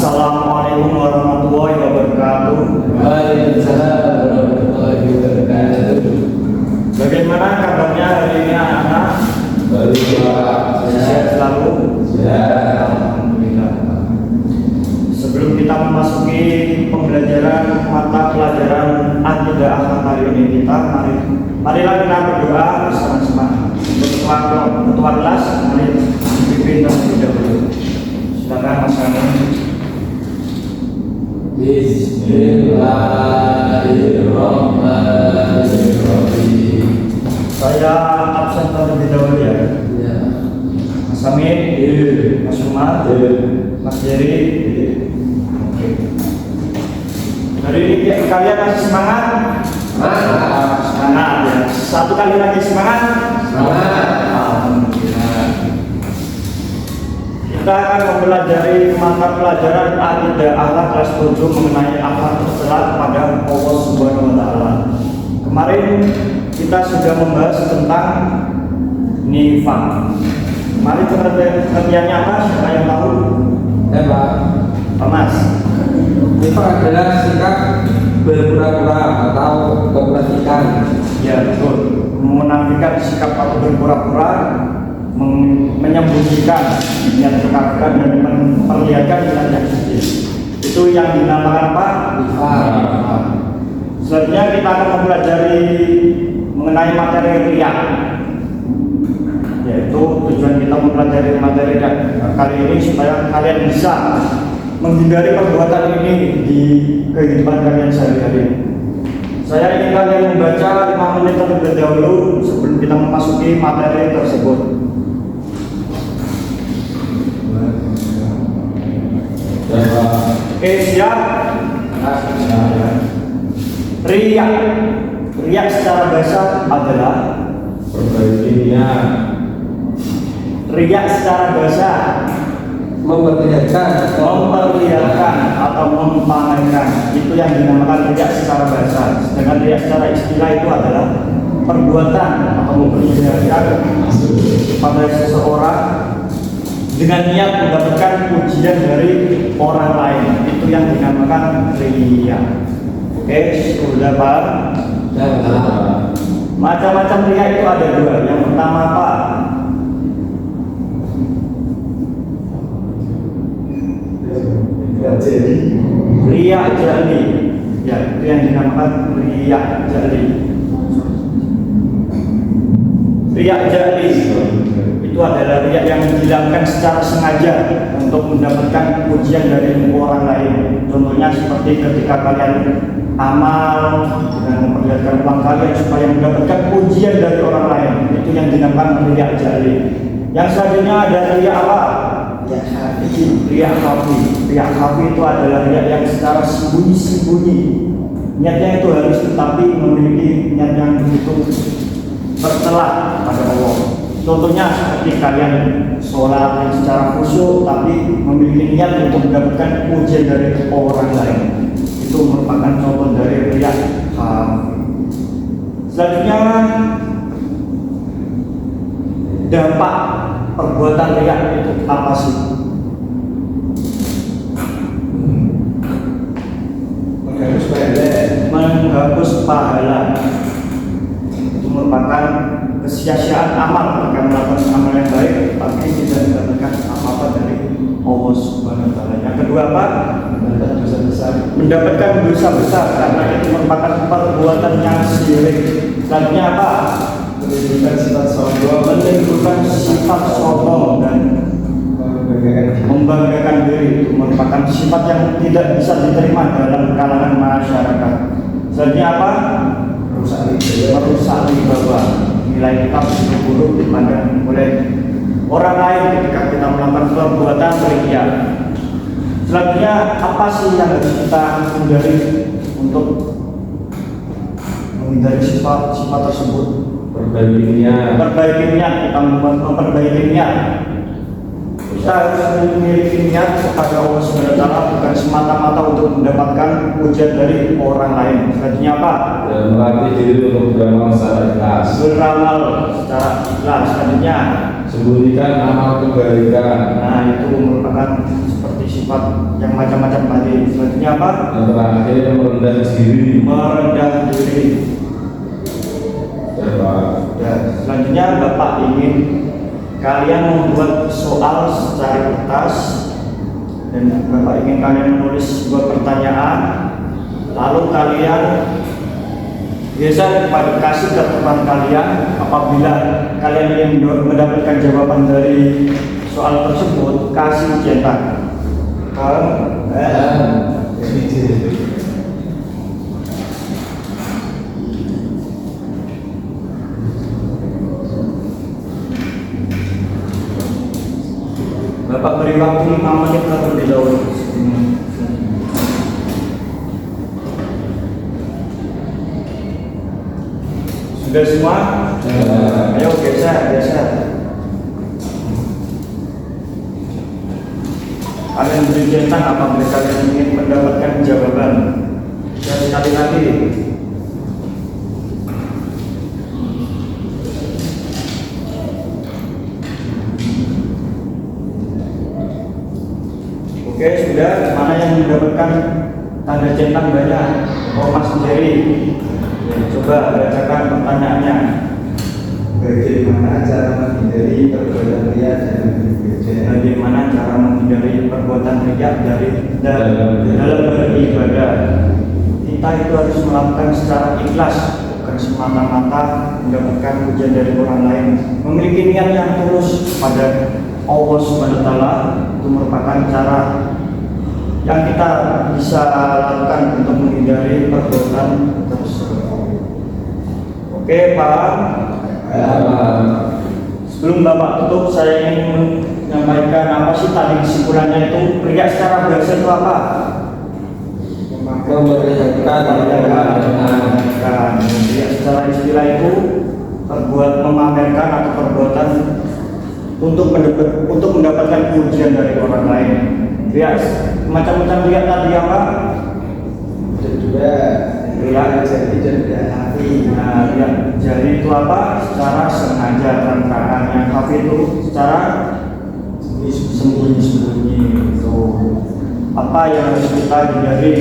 Assalamualaikum warahmatullahi wabarakatuh. Waalaikumsalam warahmatullahi wabarakatuh. Bagaimana kabarnya hari ini anak-anak? Baik Pak. Sehat selalu? Sehat. Alhamdulillah. Sebelum kita memasuki pembelajaran mata pelajaran akidah akhlak hari ini marilah kita berdoa bersama-sama. Ketua kelas, mari pimpin terlebih dahulu. Silakan Mas Kami. Bismillahirrahmanirrahim. Saya absen terlebih dahulu ya. Mas Amin, Mas Umar, Mas Jerry. Oke. Hari ini kalian masih semangat? Semangat ya. Satu kali lagi semangat. Alhamdulillah. Kita akan mempelajari mata pelajaran akidah akhlak kelas 7 mengenai akhlak tercela pada Allah Subhanahu wa taala. Kemarin kita sudah membahas tentang nifaq. Mari pengertiannya apa? Siapa yang tahu? Pak Mas. Nifaq adalah sikap berpura-pura atau kemunafikan. Ya betul. Menafikan sikap atau berpura-pura, menyembunyikan niat kekafiran dan memperlihatkan niat yang suci. Itu yang dinamakan apa? Nifaq. Selanjutnya kita akan mempelajari mengenai materi riya. Yaitu tujuan kita mempelajari materi kali ini supaya kalian bisa menghindari perbuatan ini di kehidupan kalian sehari-hari. Saya ingin kalian membaca 5 menit terlebih dahulu sebelum kita memasuki materi tersebut. Oke, siap? Riya secara bahasa adalah riya secara bahasa Memperlihatkan atau mempamerkan. Itu yang dinamakan riya secara bahasa. Sedangkan riya secara istilah itu adalah perbuatan atau memperlihatkan pada seseorang dengan niat mendapatkan pujian dari orang lain. Itu yang dinamakan riya. Oke, sudah paham? Macam-macam riya itu ada dua. Yang pertama apa? Riya jali. Ya, itu yang dinamakan riya jali. Riya jali itu adalah riya yang dilakukan secara sengaja untuk mendapatkan pujian dari orang lain. Contohnya seperti ketika kalian amal dengan memperlihatkan uang kalian supaya mendapatkan pujian dari orang lain. Itu yang dinamakan riya jali. Yang selanjutnya ada riya apa? Riya khafi itu adalah riya yang secara sembunyi-sembunyi. Niatnya itu halus tetapi memiliki niat yang begitu tercela pada Allah. Contohnya seperti kalian sholat yang secara khusyuk tapi memiliki niat untuk mendapatkan pujian dari orang lain. Itu merupakan contoh dari riya khafi. Selanjutnya dampak perbuatan riya itu apa sih? Menghapus pahala. Itu merupakan kesia-siaan amal ketika melakukan amal yang baik tapi tidak mendapatkan apa-apa dari Allah Subhanahu wa taala. Yang kedua apa? Mendapatkan dosa besar karena itu merupakan perbuatan yang syirik. Selanjutnya apa? Menimbulkan sifat sombong dan membanggakan diri. Itu merupakan sifat yang tidak bisa diterima dalam kalangan masyarakat. Selanjutnya apa? Merusak wibawa, nilai kita buruk dipandang oleh orang lain ketika kita melakukan perbuatan riya. Selanjutnya apa sih yang harus kita hindari untuk menghindari sifat tersebut? Perbaiki niat, kita memperbaiki niat. Kita harus memiliki niat kepada Allah Subhanahu wa taala bukan semata-mata untuk mendapatkan pujian dari orang lain. Selanjutnya apa? Melatih diri untuk beramal secara ikhlas. Beramal secara ikhlas. Selanjutnya sembunyikan amal kebaikan. Nah, itu merupakan seperti sifat yang macam-macam tadi. Selanjutnya apa? Yang terakhir merendah diri. Merendah diri. Ya, Pak. Dan selanjutnya Bapak ingin kalian membuat soal secara kertas dan Bapak ingin kalian menulis sebuah pertanyaan, lalu kalian biasa kasih ke teman kalian. Apabila kalian ingin mendapatkan jawaban dari soal tersebut, kasih cetak. Bapak beri waktu 5 menit terlebih dahulu. Sudah semua? Ayo geser. Kalian beri centang apabila kalian ingin mendapatkan jawaban. Dan sekali lagi, oke, sudah. Mana yang mendapatkan tanda centang banyak? Mas sendiri. Ya, coba bacakan pertanyaannya. Bagaimana cara menghindari perbuatan riya dalam beribadah? Bagaimana cara menghindari perbuatan riya dalam beribadah? Kita itu harus melakukan secara ikhlas, bukan semata-mata mendapatkan pujian dari orang lain. Memiliki niat yang tulus pada Allah Subhanahu wa Ta'ala itu merupakan cara yang kita bisa lakukan untuk menghindari perbuatan tersebut. Oke, Pak. Sebelum Bapak tutup, saya ingin menyampaikan apa sih tadi kesimpulannya itu riya secara bahasa itu apa? Memperlihatkan. Riya secara istilah itu memamerkan atau perbuatan untuk mendapatkan pujian dari orang lain. Riya macam-macam riya tadi apa? Kedua, riya jari dan riya hati. Nah, riya jari itu apa? Secara sengaja, terang-terangan. Yang hati itu secara sembunyi-sembunyi. Itu apa yang harus kita hindari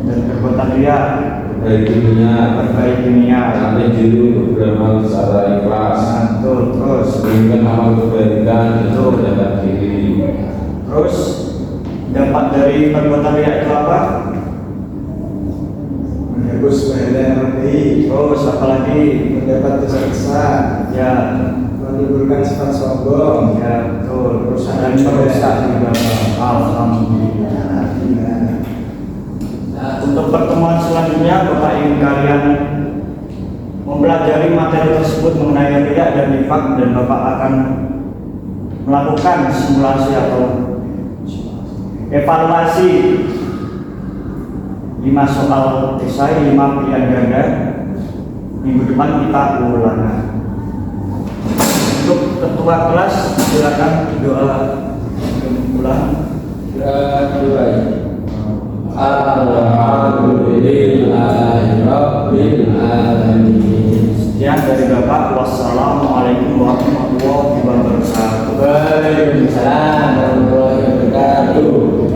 dan perbuatan riya? Perbaiki niat. Sampai diri untuk beramal secara ikhlas. Betul. Terus Menginginkan amal kebaikan itu menjaga diri. Terus dampak dari perbuatan riya itu apa? Menghapus pahala yang lebih. Terus apalagi? Mendapat dosa besar. Ya, Menimbulkan sifat sombong. ya betul. Terus dan merusak juga. Alhamdulillah. Untuk pertemuan selanjutnya, Bapak ingin kalian mempelajari materi tersebut mengenai riya dan nifaq, dan Bapak akan melakukan simulasi atau evaluasi 5 soal esai, 5 pilihan ganda. Minggu depan kita ulangan. Untuk ketua kelas silakan doa ulang. Alhamdulillahirabbil alamin. Sekian dari Bapak. Wassalamualaikum warahmatullahi wabarakatuh. Waalaikumsalam warahmatullahi wabarakatuh.